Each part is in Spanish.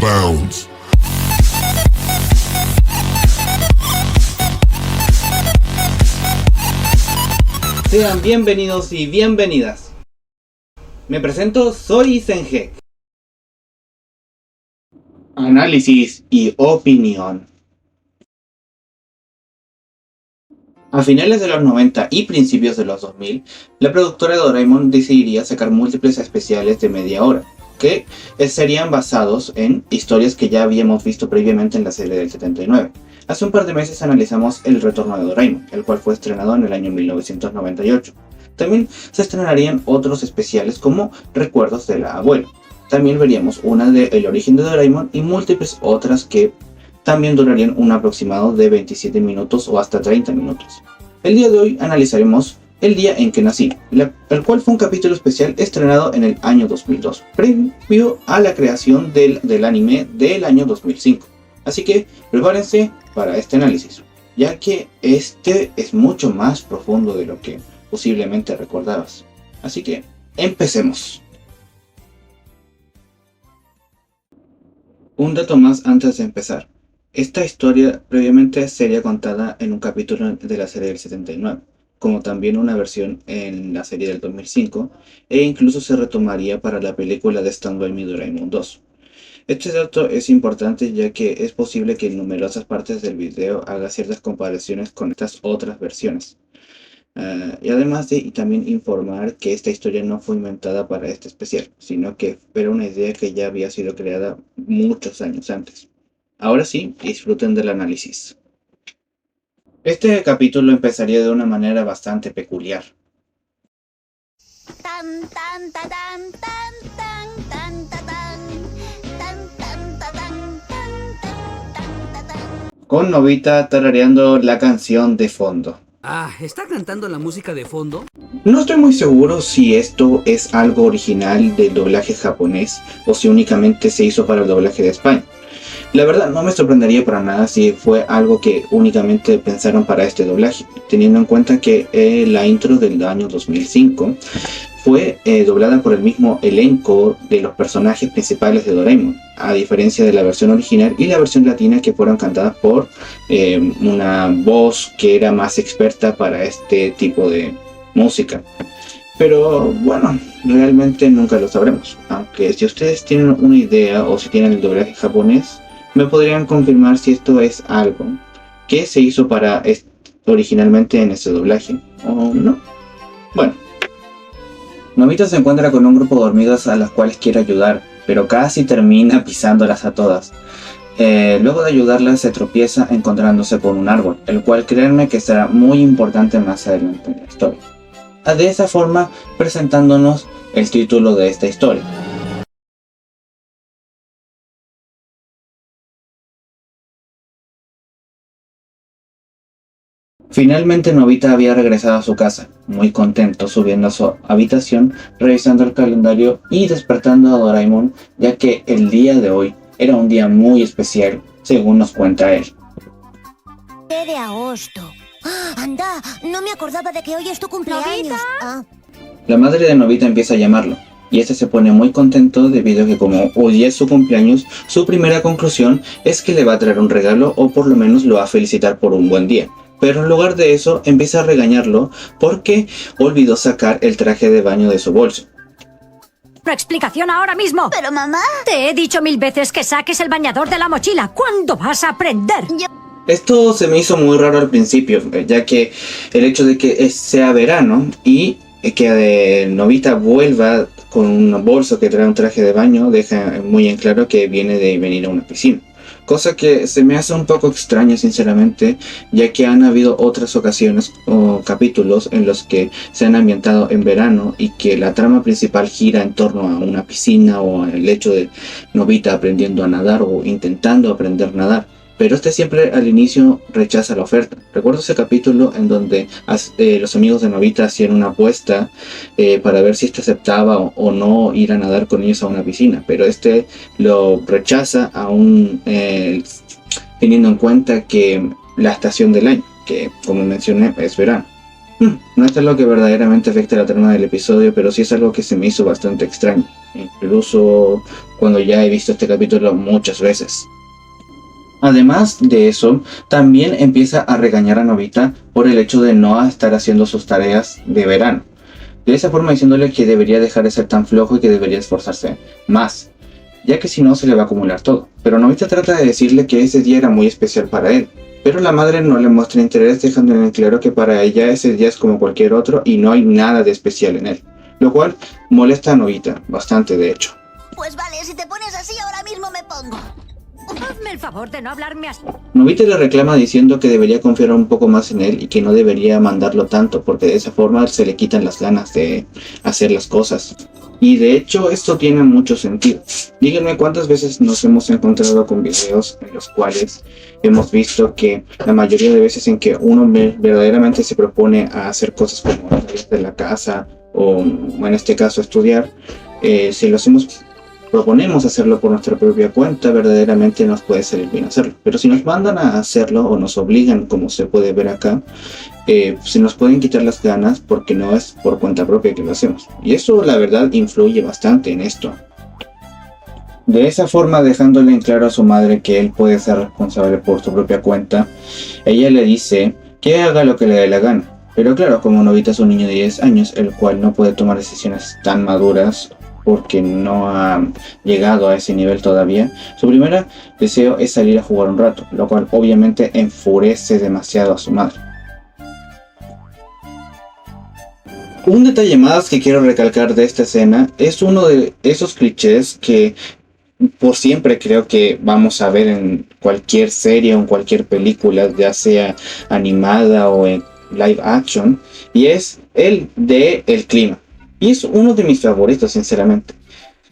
bounds. Sean bienvenidos y bienvenidas. Me presento, soy Senhek. Análisis y opinión. A finales de los 90 y principios de los 2000, la productora Doraemon decidiría sacar múltiples especiales de media hora, que serían basados en historias que ya habíamos visto previamente en la serie del 79. Hace un par de meses analizamos El Retorno de Doraemon, el cual fue estrenado en el año 1998. También se estrenarían otros especiales como Recuerdos de la Abuela. También veríamos una de El Origen de Doraemon y múltiples otras que también durarían un aproximado de 27 minutos o hasta 30 minutos. El día de hoy analizaremos El Día en que Nací, el cual fue un capítulo especial estrenado en el año 2002, previo a la creación del anime del año 2005. Así que prepárense para este análisis, ya que este es mucho más profundo de lo que posiblemente recordabas. Así que empecemos. Un dato más antes de empezar. Esta historia previamente sería contada en un capítulo de la serie del 79, como también una versión en la serie del 2005, e incluso se retomaría para la película de Stand By Me Doraemon 2. Este dato es importante ya que es posible que en numerosas partes del video haga ciertas comparaciones con estas otras versiones. Y además de también informar que esta historia no fue inventada para este especial, sino que era una idea que ya había sido creada muchos años antes. Ahora sí, disfruten del análisis. Este capítulo empezaría de una manera bastante peculiar. Tan tan ta, tan tan tan tan ta, tan tan tan ta, tan tan tan tan. Con Nobita tarareando la canción de fondo. ¿Está cantando la música de fondo? No estoy muy seguro si esto es algo original del doblaje japonés o si únicamente se hizo para el doblaje de España. La verdad no me sorprendería para nada si fue algo que únicamente pensaron para este doblaje, teniendo en cuenta que la intro del año 2005 fue doblada por el mismo elenco de los personajes principales de Doraemon, a diferencia de la versión original y la versión latina, que fueron cantadas por una voz que era más experta para este tipo de música. Pero bueno, realmente nunca lo sabremos, aunque si ustedes tienen una idea o si tienen el doblaje japonés, me podrían confirmar si esto es algo que se hizo para originalmente en ese doblaje o no. Bueno, Nobita se encuentra con un grupo de hormigas a las cuales quiere ayudar, pero casi termina pisándolas a todas. Luego de ayudarlas se tropieza encontrándose con un árbol, el cual créanme que será muy importante más adelante en la historia. De esa forma presentándonos el título de esta historia. Finalmente Nobita había regresado a su casa, muy contento, subiendo a su habitación, revisando el calendario y despertando a Doraemon, ya que el día de hoy era un día muy especial, según nos cuenta él. De agosto. Anda, no me acordaba de que hoy es tu cumpleaños. La madre de Nobita empieza a llamarlo, y este se pone muy contento debido a que como hoy es su cumpleaños, su primera conclusión es que le va a traer un regalo o por lo menos lo va a felicitar por un buen día. Pero en lugar de eso, empieza a regañarlo porque olvidó sacar el traje de baño de su bolso. Una explicación ahora mismo. Pero mamá... Te he dicho 1000 veces que saques el bañador de la mochila. ¿Cuándo vas a aprender? Esto se me hizo muy raro al principio, ya que el hecho de que sea verano y que Nobita vuelva con un bolso que trae un traje de baño deja muy en claro que viene de venir a una piscina. Cosa que se me hace un poco extraña sinceramente, ya que han habido otras ocasiones o capítulos en los que se han ambientado en verano y que la trama principal gira en torno a una piscina o el hecho de Nobita aprendiendo a nadar o intentando aprender a nadar. Pero siempre al inicio rechaza la oferta. Recuerdo ese capítulo en donde los amigos de Nobita hacían una apuesta para ver si aceptaba o no ir a nadar con ellos a una piscina. Pero lo rechaza aún teniendo en cuenta que la estación del año, que como mencioné es verano. No es algo que verdaderamente afecte la trama del episodio, pero sí es algo que se me hizo bastante extraño. incluso cuando ya he visto este capítulo muchas veces. Además de eso, también empieza a regañar a Nobita por el hecho de no estar haciendo sus tareas de verano. De esa forma diciéndole que debería dejar de ser tan flojo y que debería esforzarse más, ya que si no se le va a acumular todo. Pero Nobita trata de decirle que ese día era muy especial para él, pero la madre no le muestra interés, dejando en claro que para ella ese día es como cualquier otro y no hay nada de especial en él, lo cual molesta a Nobita bastante, de hecho. Pues vale, si te pones así ahora mismo me pongo. Hazme el favor de no hablarme así. Nobita le reclama diciendo que debería confiar un poco más en él y que no debería mandarlo tanto, porque de esa forma se le quitan las ganas de hacer las cosas. Y de hecho esto tiene mucho sentido. Díganme cuántas veces nos hemos encontrado con videos en los cuales hemos visto que la mayoría de veces en que uno verdaderamente se propone a hacer cosas como salir de la casa o en este caso estudiar, si lo hacemos, proponemos hacerlo por nuestra propia cuenta, verdaderamente nos puede salir bien hacerlo. Pero si nos mandan a hacerlo o nos obligan, como se puede ver acá, se nos pueden quitar las ganas porque no es por cuenta propia que lo hacemos. Y eso la verdad influye bastante en esto. De esa forma, dejándole en claro a su madre que él puede ser responsable por su propia cuenta, ella le dice que haga lo que le dé la gana. Pero claro, como Nobita es un niño de 10 años, el cual no puede tomar decisiones tan maduras porque no ha llegado a ese nivel todavía, su primer deseo es salir a jugar un rato, lo cual obviamente enfurece demasiado a su madre. Un detalle más que quiero recalcar de esta escena es uno de esos clichés que por siempre creo que vamos a ver en cualquier serie o en cualquier película, ya sea animada o en live action, y es el de el clima. Y es uno de mis favoritos, sinceramente.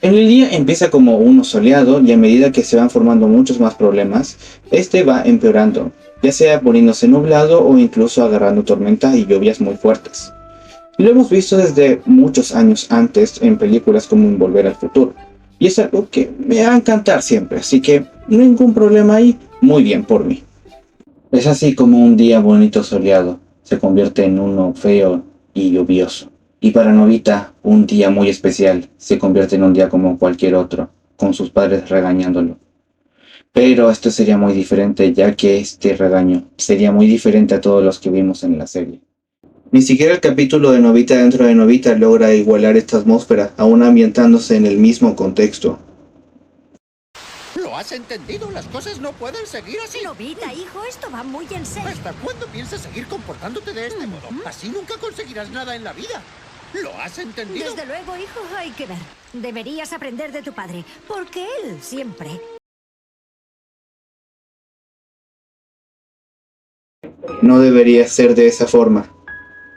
En el día empieza como uno soleado y a medida que se van formando muchos más problemas, este va empeorando, ya sea poniéndose nublado o incluso agarrando tormentas y lluvias muy fuertes. Lo hemos visto desde muchos años antes en películas como en Volver al Futuro. Y es algo que me va a encantar siempre, así que ningún problema ahí, muy bien por mí. Es así como un día bonito soleado se convierte en uno feo y lluvioso. Y para Nobita, un día muy especial se convierte en un día como cualquier otro, con sus padres regañándolo. Pero esto sería muy diferente, ya que este regaño sería muy diferente a todos los que vimos en la serie. Ni siquiera el capítulo de Nobita dentro de Nobita logra igualar esta atmósfera, aún ambientándose en el mismo contexto. ¿Lo has entendido? Las cosas no pueden seguir así. Nobita, hijo, esto va muy en serio. ¿Hasta cuándo piensas seguir comportándote de este modo? Así nunca conseguirás nada en la vida. ¿Lo has entendido? Desde luego, hijo, hay que ver. Deberías aprender de tu padre, porque él siempre... No debería ser de esa forma,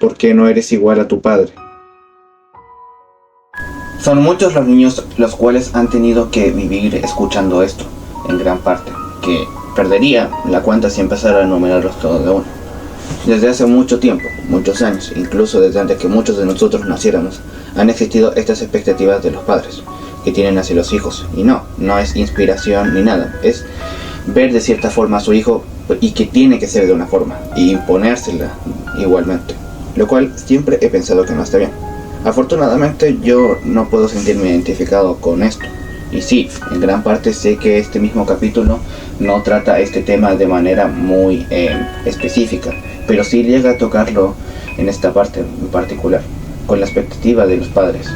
porque no eres igual a tu padre. Son muchos los niños los cuales han tenido que vivir escuchando esto, en gran parte, que perdería la cuenta si empezara a enumerarlos todos de uno. Desde hace mucho tiempo, muchos años, incluso desde antes que muchos de nosotros naciéramos, han existido estas expectativas de los padres que tienen hacia los hijos. Y no es inspiración ni nada, es ver de cierta forma a su hijo y que tiene que ser de una forma y imponérsela igualmente, lo cual siempre he pensado que no está bien. Afortunadamente yo no puedo sentirme identificado con esto. Y sí, en gran parte sé que este mismo capítulo no trata este tema de manera muy específica, pero sí llega a tocarlo en esta parte en particular, con la expectativa de los padres,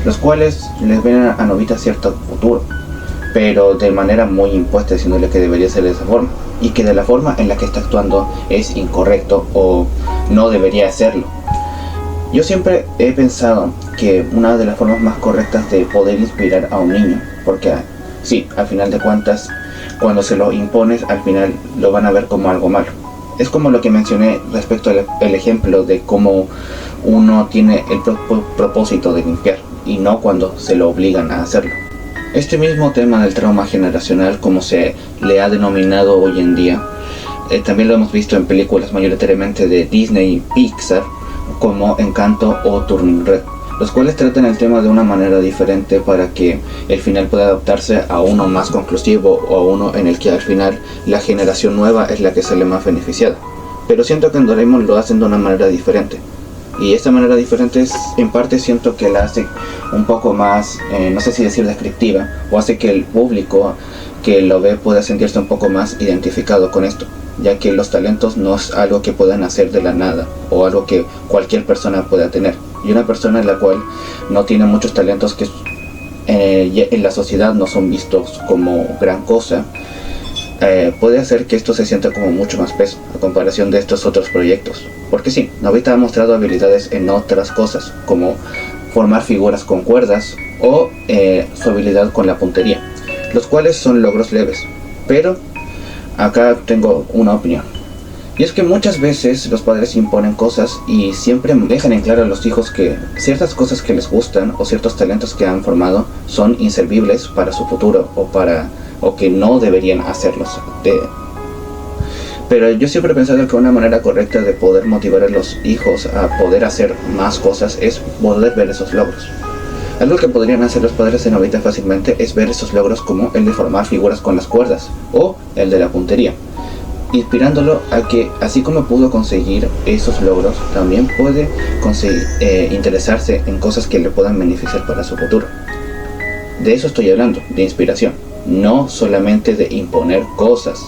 los cuales les ven a Nobita cierto futuro, pero de manera muy impuesta, diciéndole que debería ser de esa forma, y que de la forma en la que está actuando es incorrecto o no debería hacerlo. Yo siempre he pensado que una de las formas más correctas de poder inspirar a un niño, porque sí, al final de cuentas, cuando se lo impones, al final lo van a ver como algo malo. Es como lo que mencioné respecto al ejemplo de cómo uno tiene el propósito de limpiar, y no cuando se lo obligan a hacerlo. Este mismo tema del trauma generacional, como se le ha denominado hoy en día, también lo hemos visto en películas mayoritariamente de Disney y Pixar, como Encanto o Turning Red, los cuales tratan el tema de una manera diferente para que el final pueda adaptarse a uno más conclusivo o a uno en el que al final la generación nueva es la que sale más beneficiada. Pero siento que en Doraemon lo hacen de una manera diferente, Y esta manera diferente en parte siento que la hace un poco más, no sé si decir descriptiva, o hace que el público que lo ve pueda sentirse un poco más identificado con esto, ya que los talentos no es algo que puedan hacer de la nada o algo que cualquier persona pueda tener. Y una persona en la cual no tiene muchos talentos que en la sociedad no son vistos como gran cosa, puede hacer que esto se sienta como mucho más peso a comparación de estos otros proyectos. Porque sí, Nobita ha mostrado habilidades en otras cosas, como formar figuras con cuerdas o su habilidad con la puntería, los cuales son logros leves. Pero acá tengo una opinión, y es que muchas veces los padres imponen cosas y siempre dejan en claro a los hijos que ciertas cosas que les gustan o ciertos talentos que han formado son inservibles para su futuro o que no deberían hacerlos. Pero yo siempre he pensado que una manera correcta de poder motivar a los hijos a poder hacer más cosas es poder ver esos logros. Algo que podrían hacer los padres de Nobita fácilmente es ver esos logros como el de formar figuras con las cuerdas o el de la puntería, inspirándolo a que, así como pudo conseguir esos logros, también puede interesarse en cosas que le puedan beneficiar para su futuro. De eso estoy hablando, de inspiración, no solamente de imponer cosas.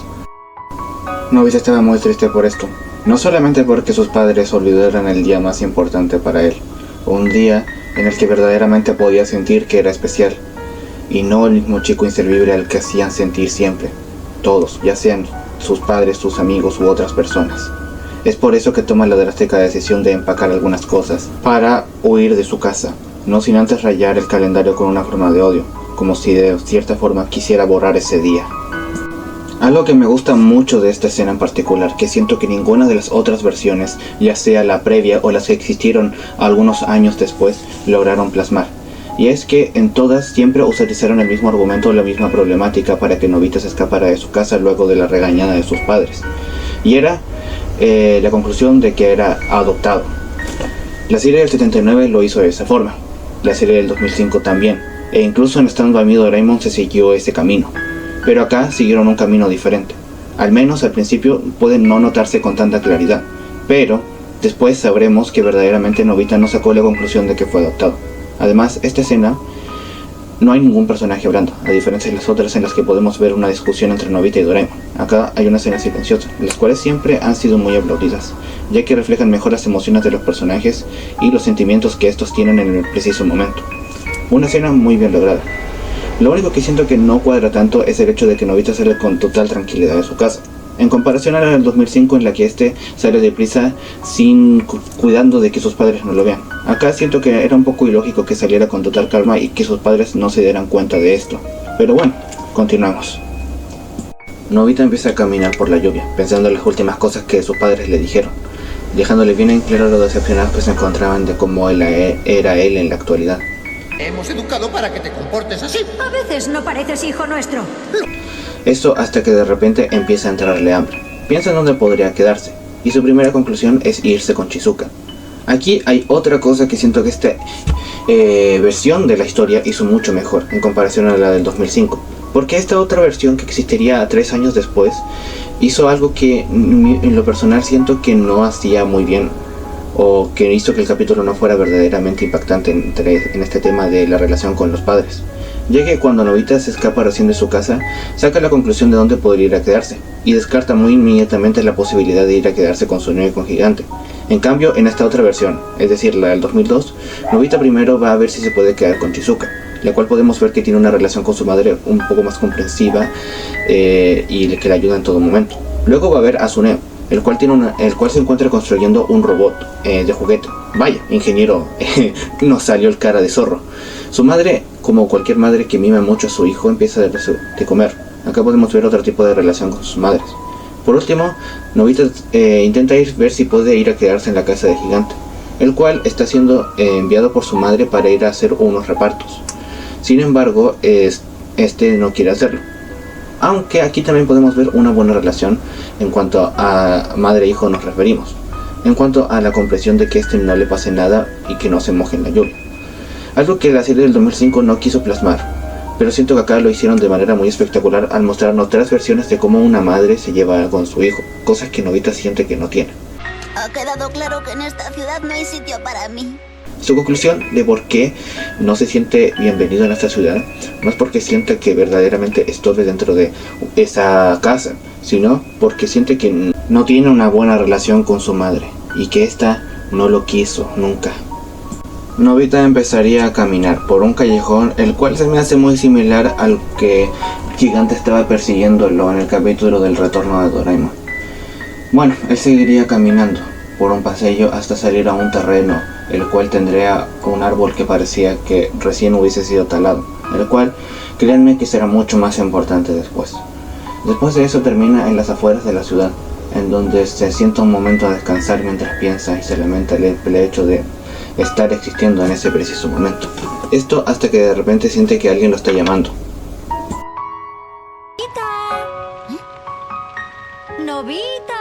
Nobita estaba muy triste por esto, no solamente porque sus padres olvidaron el día más importante para él, un día en el que verdaderamente podía sentir que era especial, y no el mismo chico inservible al que hacían sentir siempre, todos, ya sean sus padres, sus amigos u otras personas. Es por eso que toma la drástica decisión de empacar algunas cosas para huir de su casa, no sin antes rayar el calendario con una forma de odio, como si de cierta forma quisiera borrar ese día. Algo que me gusta mucho de esta escena en particular, que siento que ninguna de las otras versiones, ya sea la previa o las que existieron algunos años después, lograron plasmar. Y es que en todas siempre utilizaron el mismo argumento o la misma problemática para que Nobita se escapara de su casa luego de la regañada de sus padres. Y era la conclusión de que era adoptado. La serie del 79 lo hizo de esa forma. La serie del 2005 también. E incluso en Stand By Me Doraemon se siguió ese camino. Pero acá siguieron un camino diferente. Al menos al principio puede no notarse con tanta claridad, pero después sabremos que verdaderamente Nobita no sacó la conclusión de que fue adoptado. Además, esta escena no hay ningún personaje hablando, a diferencia de las otras en las que podemos ver una discusión entre Nobita y Doraemon. Acá hay una escena silenciosa, las cuales siempre han sido muy aplaudidas, ya que reflejan mejor las emociones de los personajes y los sentimientos que estos tienen en el preciso momento. Una escena muy bien lograda. Lo único que siento que no cuadra tanto es el hecho de que Nobita sale con total tranquilidad de su casa, en comparación a la del 2005 en la que este sale deprisa sin cuidando de que sus padres no lo vean. Acá siento que era un poco ilógico que saliera con total calma y que sus padres no se dieran cuenta de esto. Pero bueno, continuamos. Nobita empieza a caminar por la lluvia, pensando en las últimas cosas que sus padres le dijeron, dejándole bien en claro lo decepcionados que se encontraban de cómo era él en la actualidad. Hemos educado para que te comportes así. A veces no pareces hijo nuestro. Eso hasta que de repente empieza a entrarle hambre. Piensa en dónde podría quedarse, y su primera conclusión es irse con Shizuka. Aquí hay otra cosa que siento que esta versión de la historia hizo mucho mejor en comparación a la del 2005. Porque esta otra versión que existiría 3 años después hizo algo que en lo personal siento que no hacía muy bien, o que hizo que el capítulo no fuera verdaderamente impactante en este tema de la relación con los padres, ya que cuando Nobita se escapa recién de su casa, saca la conclusión de dónde podría ir a quedarse, y descarta muy inmediatamente la posibilidad de ir a quedarse con su niño con gigante. En cambio, en esta otra versión, es decir, la del 2002, Nobita primero va a ver si se puede quedar con Shizuka, la cual podemos ver que tiene una relación con su madre un poco más comprensiva y que le ayuda en todo momento. Luego va a ver a Tsuneo, el cual se encuentra construyendo un robot de juguete. Vaya, ingeniero, nos salió el cara de zorro. Su madre, como cualquier madre que mima mucho a su hijo, empieza de comer. Acá podemos ver otro tipo de relación con sus madres. Por último, Nobita intenta ver si puede ir a quedarse en la casa de Gigante, el cual está siendo enviado por su madre para ir a hacer unos repartos. Sin embargo, este no quiere hacerlo. Aunque aquí también podemos ver una buena relación en cuanto a madre e hijo nos referimos, en cuanto a la comprensión de que no le pase nada y que no se moje en la lluvia. Algo que la serie del 2005 no quiso plasmar, pero siento que acá lo hicieron de manera muy espectacular al mostrarnos 3 versiones de cómo una madre se lleva con su hijo, cosas que Nobita siente que no tiene. Ha quedado claro que en esta ciudad no hay sitio para mí. Su conclusión de por qué no se siente bienvenido en esta ciudad no es porque siente que verdaderamente estorbe dentro de esa casa, sino porque siente que no tiene una buena relación con su madre y que ésta no lo quiso nunca. Nobita empezaría a caminar por un callejón, el cual se me hace muy similar al que Gigante estaba persiguiéndolo en el capítulo del retorno de Doraemon. Bueno, él seguiría caminando por un pasillo hasta salir a un terreno, el cual tendría un árbol que parecía que recién hubiese sido talado, el cual, créanme que será mucho más importante después. Después de eso termina en las afueras de la ciudad, en donde se sienta un momento a descansar mientras piensa y se lamenta el hecho de estar existiendo en ese preciso momento. Esto hasta que de repente siente que alguien lo está llamando. ¡Nobita!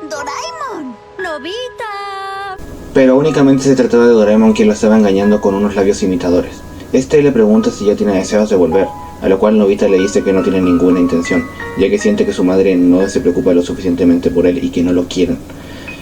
¡Doraemon! ¡Nobita! Pero únicamente se trataba de Doraemon, quien lo estaba engañando con unos labios imitadores. Este le pregunta si ya tiene deseos de volver, a lo cual Nobita le dice que no tiene ninguna intención, ya que siente que su madre no se preocupa lo suficientemente por él y que no lo quieren,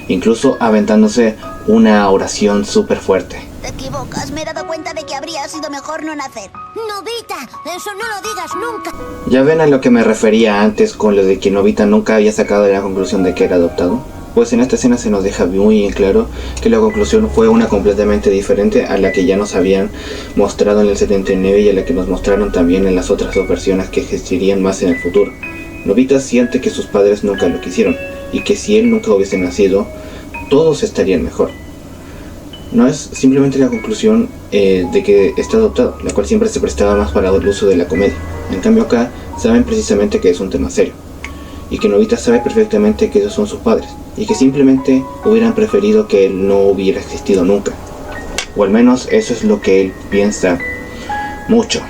incluso aventándose una oración súper fuerte. Te equivocas, me he dado cuenta de que habría sido mejor no nacer. ¡Nobita! ¡Eso no lo digas nunca! ¿Ya ven a lo que me refería antes con lo de que Nobita nunca había sacado la conclusión de que era adoptado? Pues en esta escena se nos deja muy en claro que la conclusión fue una completamente diferente a la que ya nos habían mostrado en el 79 y a la que nos mostraron también en las otras dos versiones que existirían más en el futuro. Nobita siente que sus padres nunca lo quisieron y que si él nunca hubiese nacido, todos estarían mejor. No es simplemente la conclusión de que está adoptado, la cual siempre se prestaba más para el uso de la comedia. En cambio acá saben precisamente que es un tema serio y que Nobita sabe perfectamente que esos son sus padres y que simplemente hubieran preferido que él no hubiera existido nunca, o al menos eso es lo que él piensa mucho.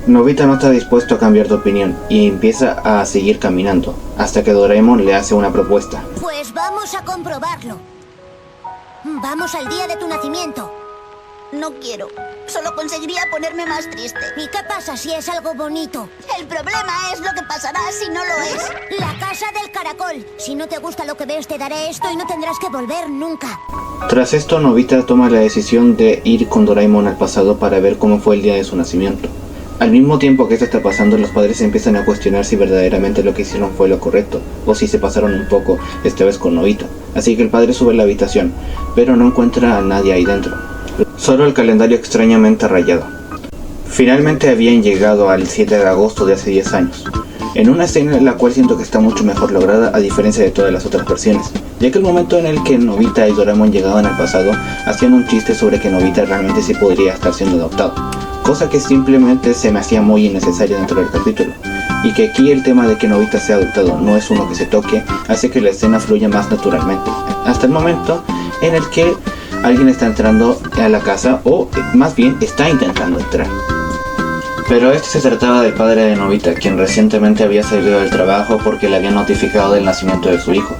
Nobita no está dispuesto a cambiar de opinión y empieza a seguir caminando hasta que Doraemon le hace una propuesta. Pues vamos a comprobarlo. Vamos al día de tu nacimiento. No quiero. Solo conseguiría ponerme más triste. ¿Y qué pasa si es algo bonito? El problema es lo que pasará si no lo es. La casa del caracol. Si no te gusta lo que ves, te daré esto y no tendrás que volver nunca. Tras esto, Nobita toma la decisión de ir con Doraemon al pasado para ver cómo fue el día de su nacimiento. Al mismo tiempo que esto está pasando, los padres empiezan a cuestionar si verdaderamente lo que hicieron fue lo correcto, o si se pasaron un poco, esta vez con Nobita. Así que el padre sube a la habitación, pero no encuentra a nadie ahí dentro. Solo el calendario extrañamente rayado. Finalmente habían llegado al 7 de agosto de hace 10 años. En una escena en la cual siento que está mucho mejor lograda a diferencia de todas las otras versiones, ya que el momento en el que Nobita y Doraemon llegaban al pasado, hacían un chiste sobre que Nobita realmente sí podría estar siendo adoptado. Cosa que simplemente se me hacía muy innecesaria dentro del capítulo, y que aquí el tema de que Nobita sea adoptado no es uno que se toque, hace que la escena fluya más naturalmente, hasta el momento en el que alguien está entrando a la casa, o más bien está intentando entrar. Pero este se trataba del padre de Nobita, quien recientemente había salido del trabajo porque le habían notificado del nacimiento de su hijo.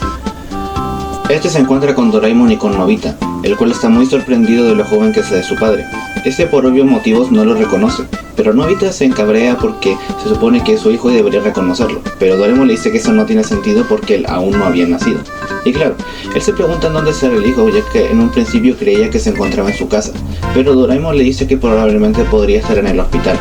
Este se encuentra con Doraemon y con Nobita, el cual está muy sorprendido de lo joven que es su padre. Este por obvios motivos no lo reconoce, pero Nobita se encabrea porque se supone que es su hijo y debería reconocerlo, pero Doraemon le dice que eso no tiene sentido porque él aún no había nacido. Y claro, él se pregunta en dónde será el hijo, ya que en un principio creía que se encontraba en su casa, pero Doraemon le dice que probablemente podría estar en el hospital.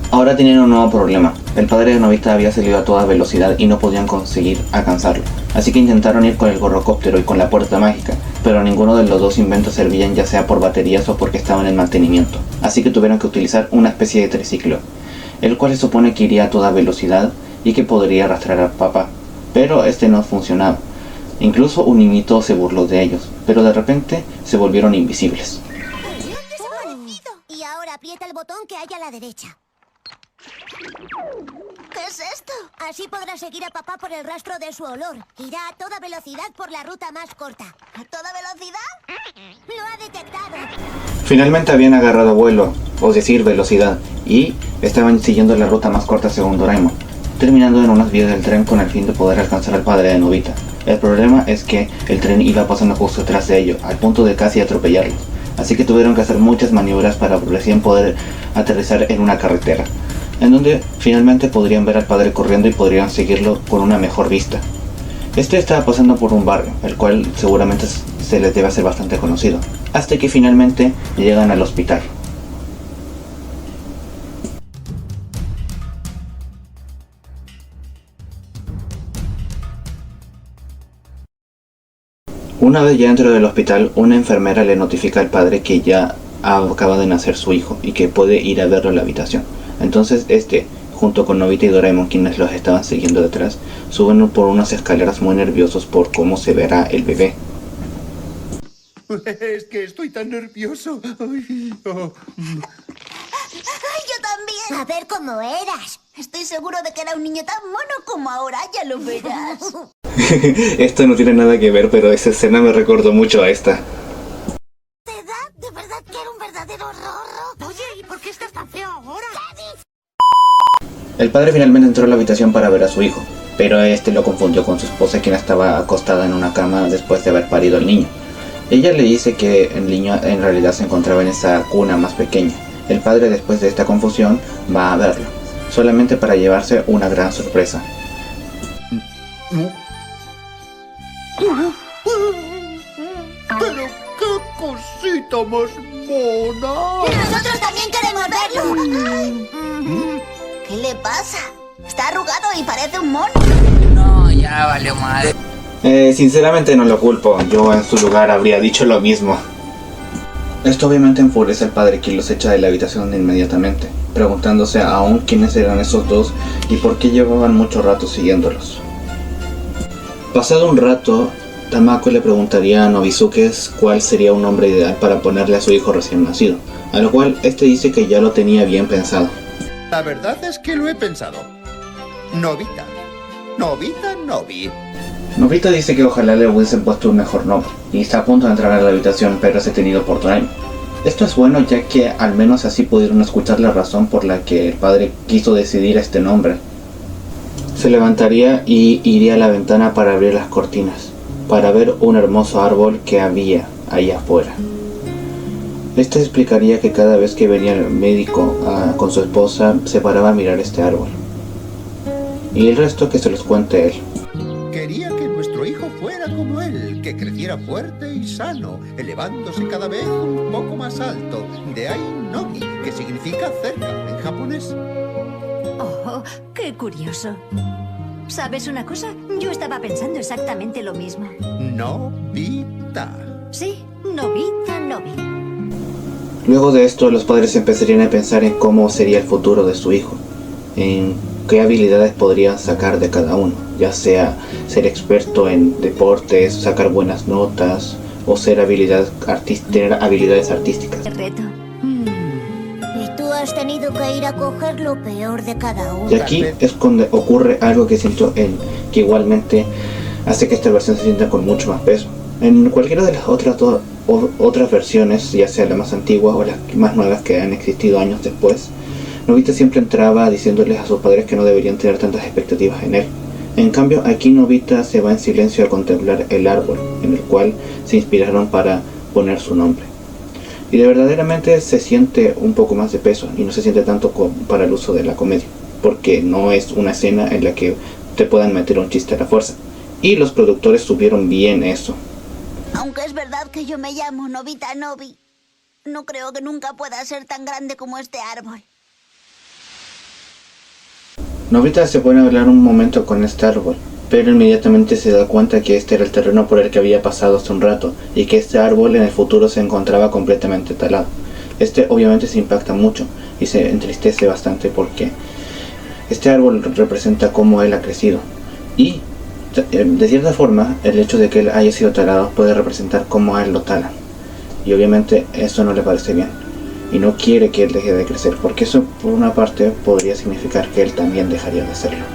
Ahora tenían un nuevo problema. El padre de Nobita había salido a toda velocidad y no podían conseguir alcanzarlo. Así que intentaron ir con el gorrocóptero y con la puerta mágica, pero ninguno de los dos inventos servían, ya sea por baterías o porque estaban en mantenimiento. Así que tuvieron que utilizar una especie de triciclo, el cual se supone que iría a toda velocidad y que podría arrastrar a papá. Pero este no funcionaba. Incluso un niñito se burló de ellos, pero de repente se volvieron invisibles. Y ahora aprieta el botón que hay a la derecha. ¿Qué es esto? Así podrá seguir a papá por el rastro de su olor. Irá a toda velocidad por la ruta más corta. ¿A toda velocidad? ¡Lo ha detectado! Finalmente habían agarrado vuelo, o decir velocidad, y estaban siguiendo la ruta más corta según Doraemon, terminando en unas vías del tren con el fin de poder alcanzar al padre de Nobita. El problema es que el tren iba pasando justo detrás de ellos, al punto de casi atropellarlos. así que tuvieron que hacer muchas maniobras para recién poder aterrizar en una carretera, en donde finalmente podrían ver al padre corriendo y podrían seguirlo con una mejor vista. Este estaba pasando por un barrio, el cual seguramente se les debe hacer bastante conocido, hasta que finalmente llegan al hospital. Una vez ya dentro del hospital, una enfermera le notifica al padre que ya acaba de nacer su hijo y que puede ir a verlo a la habitación. Entonces junto con Nobita y Doraemon, quienes los estaban siguiendo detrás, suben por unas escaleras muy nerviosos por cómo se verá el bebé. Es que estoy tan nervioso. Ay, oh. ¡Ay, yo también! A ver cómo eras. Estoy seguro de que era un niño tan mono como ahora, ya lo verás. Esto no tiene nada que ver, pero esa escena me recordó mucho a esta. ¿De verdad que era un verdadero horror? Oye, ¿y por qué estás tan feo ahora? El padre finalmente entró a la habitación para ver a su hijo, pero lo confundió con su esposa, quien estaba acostada en una cama después de haber parido al niño. Ella le dice que el niño en realidad se encontraba en esa cuna más pequeña. El padre, después de esta confusión, va a verlo, solamente para llevarse una gran sorpresa. ¡Pero qué cosita más mona! ¡Nosotros también queremos verlo! ¿Qué le pasa? Está arrugado y parece un mono. No, ya valió madre. Sinceramente no lo culpo, yo en su lugar habría dicho lo mismo. Esto obviamente enfurece al padre, quien los echa de la habitación inmediatamente, preguntándose aún quiénes eran esos dos y por qué llevaban mucho rato siguiéndolos. Pasado un rato, Tamako le preguntaría a Nobisuke cuál sería un nombre ideal para ponerle a su hijo recién nacido, a lo cual este dice que ya lo tenía bien pensado. La verdad es que lo he pensado. Nobita. Nobita Nobi. Nobita dice que ojalá le hubiesen puesto un mejor nombre, y está a punto de entrar a la habitación, pero es detenido por Doraemon. Esto es bueno, ya que al menos así pudieron escuchar la razón por la que el padre quiso decidir este nombre. Se levantaría y iría a la ventana para abrir las cortinas, para ver un hermoso árbol que había allá afuera. Este explicaría que cada vez que venía el médico con su esposa, se paraba a mirar este árbol. Y el resto que se los cuente él. Quería que nuestro hijo fuera como él, que creciera fuerte y sano, elevándose cada vez un poco más alto. De ahí Nobi, que significa cerca en japonés. Oh, qué curioso. ¿Sabes una cosa? Yo estaba pensando exactamente lo mismo. Nobita. Sí, Nobita Nobi. Luego de esto, los padres empezarían a pensar en cómo sería el futuro de su hijo, en qué habilidades podrían sacar de cada uno, ya sea ser experto en deportes, sacar buenas notas o tener habilidades artísticas. Qué reto. Y tú has tenido que ir a coger lo peor de cada uno. Y aquí es donde ocurre algo que siento que igualmente hace que esta versión se sienta con mucho más peso. En cualquiera de las otras versiones, ya sea la más antigua o las más nuevas que han existido años después, Nobita siempre entraba diciéndoles a sus padres que no deberían tener tantas expectativas en él. En cambio, aquí Nobita se va en silencio a contemplar el árbol, en el cual se inspiraron para poner su nombre. Y de verdaderamente se siente un poco más de peso, y no se siente tanto para el uso de la comedia, porque no es una escena en la que te puedan meter un chiste a la fuerza. Y los productores supieron bien eso. Aunque es verdad que yo me llamo Nobita Nobi, no creo que nunca pueda ser tan grande como este árbol. Nobita se pone a hablar un momento con este árbol, pero inmediatamente se da cuenta que este era el terreno por el que había pasado hace un rato, y que este árbol en el futuro se encontraba completamente talado. Obviamente se impacta mucho y se entristece bastante porque este árbol representa cómo él ha crecido, y de cierta forma el hecho de que él haya sido talado puede representar cómo a él lo talan, y obviamente eso no le parece bien y no quiere que él deje de crecer, porque eso por una parte podría significar que él también dejaría de hacerlo.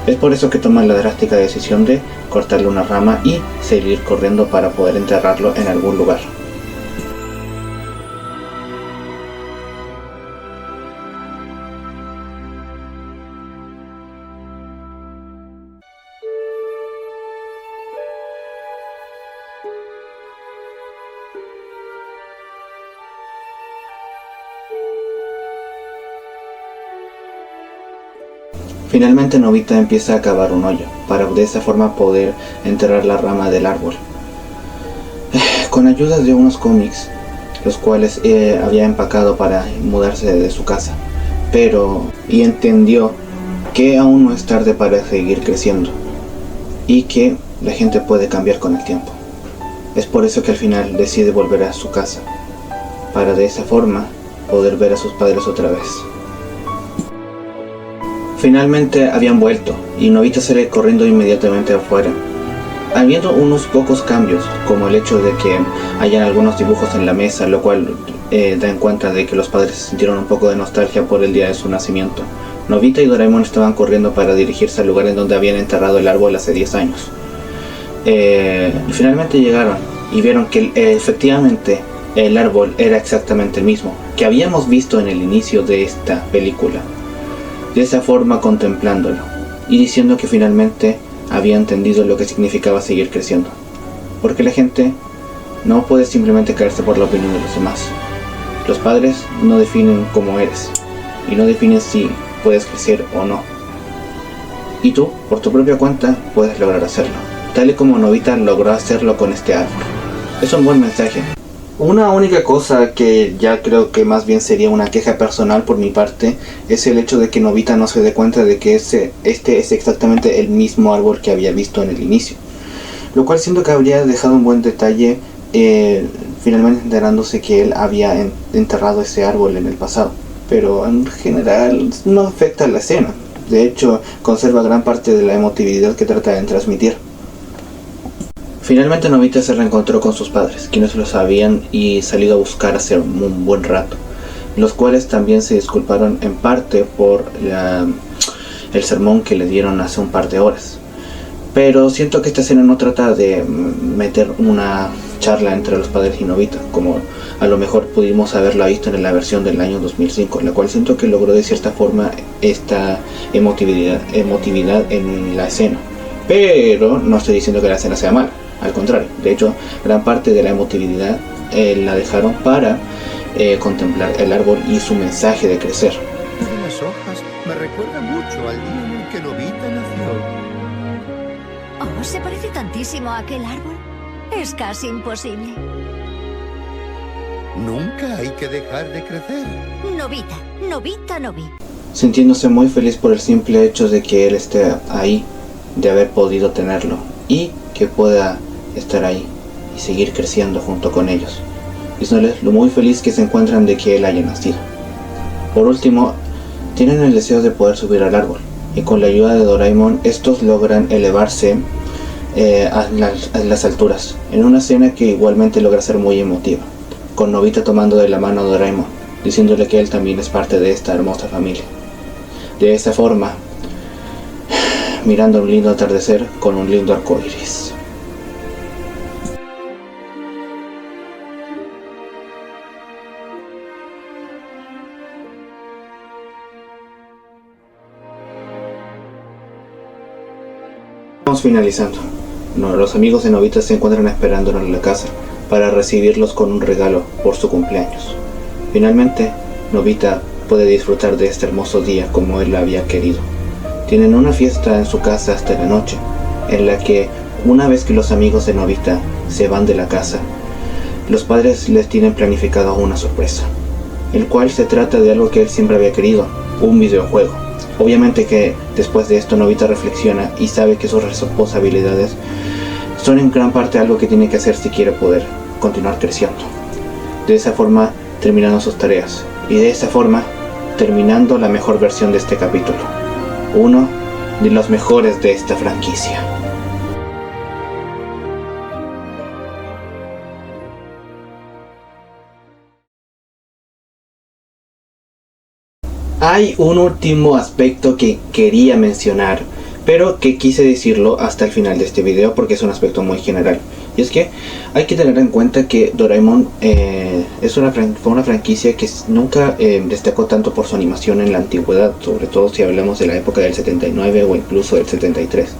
Es por eso que toma la drástica decisión de cortarle una rama y seguir corriendo para poder enterrarlo en algún lugar. Finalmente Nobita empieza a cavar un hoyo para de esa forma poder enterrar la rama del árbol. Con ayuda de unos cómics, los cuales había empacado para mudarse de su casa, y entendió que aún no es tarde para seguir creciendo y que la gente puede cambiar con el tiempo. Es por eso que al final decide volver a su casa, para de esa forma poder ver a sus padres otra vez. Finalmente habían vuelto y Nobita sale corriendo inmediatamente afuera, habiendo unos pocos cambios, como el hecho de que hayan algunos dibujos en la mesa, lo cual da en cuenta de que los padres sintieron un poco de nostalgia por el día de su nacimiento. Nobita y Doraemon estaban corriendo para dirigirse al lugar en donde habían enterrado el árbol hace 10 años. Finalmente llegaron y vieron que efectivamente el árbol era exactamente el mismo que habíamos visto en el inicio de esta película. De esa forma contemplándolo y diciendo que finalmente había entendido lo que significaba seguir creciendo. Porque la gente no puede simplemente caerse por la opinión de los demás. Los padres no definen cómo eres y no definen si puedes crecer o no. Y tú, por tu propia cuenta, puedes lograr hacerlo, tal y como Nobita logró hacerlo con este árbol. Es un buen mensaje. Una única cosa que ya creo que más bien sería una queja personal por mi parte es el hecho de que Nobita no se dé cuenta de que este es exactamente el mismo árbol que había visto en el inicio, lo cual siento que habría dejado un buen detalle, finalmente enterándose que él había enterrado ese árbol en el pasado, pero en general no afecta la escena. De hecho, conserva gran parte de la emotividad que trata de transmitir. Finalmente Nobita se reencontró con sus padres, quienes los habían salido a buscar hace un buen rato, los cuales también se disculparon en parte por el sermón que le dieron hace un par de horas. Pero siento que esta escena no trata de meter una charla entre los padres y Nobita, como a lo mejor pudimos haberla visto en la versión del año 2005, la cual siento que logró de cierta forma esta emotividad en la escena. Pero no estoy diciendo que la escena sea mala. Al contrario, de hecho, gran parte de la emotividad la dejaron para contemplar el árbol y su mensaje de crecer. De las hojas me recuerda mucho al día en el que Nobita nació. Oh, se parece tantísimo a aquel árbol. Es casi imposible. Nunca hay que dejar de crecer. Nobita, Nobita, Nobi. Sintiéndose muy feliz por el simple hecho de que él esté ahí, de haber podido tenerlo y que pueda estar ahí y seguir creciendo junto con ellos, diciéndoles lo muy feliz que se encuentran de que él haya nacido. Por último, tienen el deseo de poder subir al árbol y con la ayuda de Doraemon estos logran elevarse a las alturas, en una escena que igualmente logra ser muy emotiva, con Nobita tomando de la mano a Doraemon, diciéndole que él también es parte de esta hermosa familia. De esa forma, mirando un lindo atardecer con un lindo arco iris. Estamos finalizando. Los amigos de Nobita se encuentran esperándonos en la casa para recibirlos con un regalo por su cumpleaños. Finalmente, Nobita puede disfrutar de este hermoso día como él lo había querido. Tienen una fiesta en su casa hasta la noche, en la que una vez que los amigos de Nobita se van de la casa, los padres les tienen planificado una sorpresa, el cual se trata de algo que él siempre había querido, un videojuego. Obviamente que después de esto Nobita reflexiona y sabe que sus responsabilidades son en gran parte algo que tiene que hacer si quiere poder continuar creciendo. De esa forma terminando sus tareas y de esa forma terminando la mejor versión de este capítulo, uno de los mejores de esta franquicia. Hay un último aspecto que quería mencionar, pero que quise decirlo hasta el final de este video porque es un aspecto muy general. Y es que hay que tener en cuenta que Doraemon fue una franquicia que nunca destacó tanto por su animación en la antigüedad, sobre todo si hablamos de la época del 79 o incluso del 73.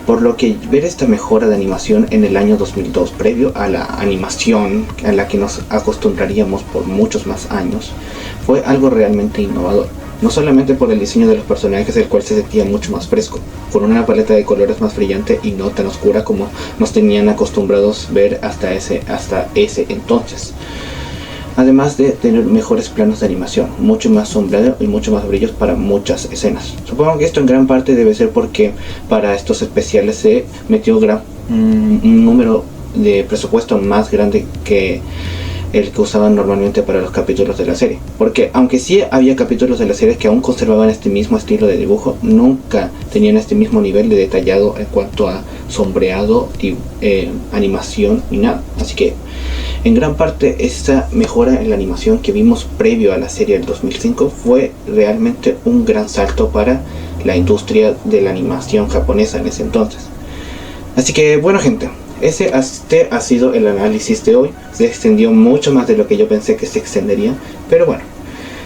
Por lo que ver esta mejora de animación en el año 2002, previo a la animación a la que nos acostumbraríamos por muchos más años, fue algo realmente innovador. no solamente por el diseño de los personajes, el cual se sentía mucho más fresco, con una paleta de colores más brillante y no tan oscura como nos tenían acostumbrados ver hasta ese entonces. Además de tener mejores planos de animación, mucho más sombreado y mucho más brillos para muchas escenas. Supongo que esto en gran parte debe ser porque para estos especiales se metió un número de presupuesto más grande que el que usaban normalmente para los capítulos de la serie. Porque aunque sí había capítulos de la serie que aún conservaban este mismo estilo de dibujo, nunca tenían este mismo nivel de detallado en cuanto a sombreado y animación y nada. Así que en gran parte esta mejora en la animación que vimos previo a la serie del 2005 fue realmente un gran salto para la industria de la animación japonesa en ese entonces. Así que bueno, gente, este ha sido el análisis de hoy. Se extendió mucho más de lo que yo pensé que se extendería, pero bueno,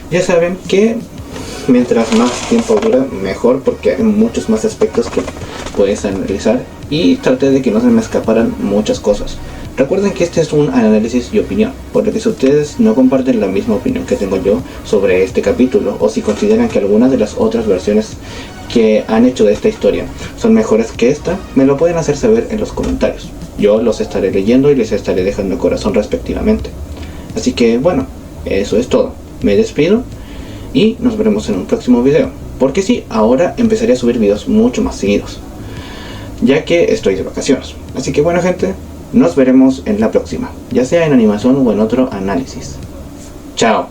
ya saben que mientras más tiempo dura mejor, porque hay muchos más aspectos que puedes analizar, y traté de que no se me escaparan muchas cosas. Recuerden que este es un análisis y opinión, por lo que si ustedes no comparten la misma opinión que tengo yo sobre este capítulo, o si consideran que algunas de las otras versiones que han hecho de esta historia son mejores que esta, me lo pueden hacer saber en los comentarios. Yo los estaré leyendo y les estaré dejando corazón respectivamente. Así que bueno, eso es todo. Me despido y nos veremos en un próximo video. Porque sí, ahora empezaré a subir videos mucho más seguidos, ya que estoy de vacaciones. Así que bueno, gente, nos veremos en la próxima, ya sea en animación o en otro análisis. Chao.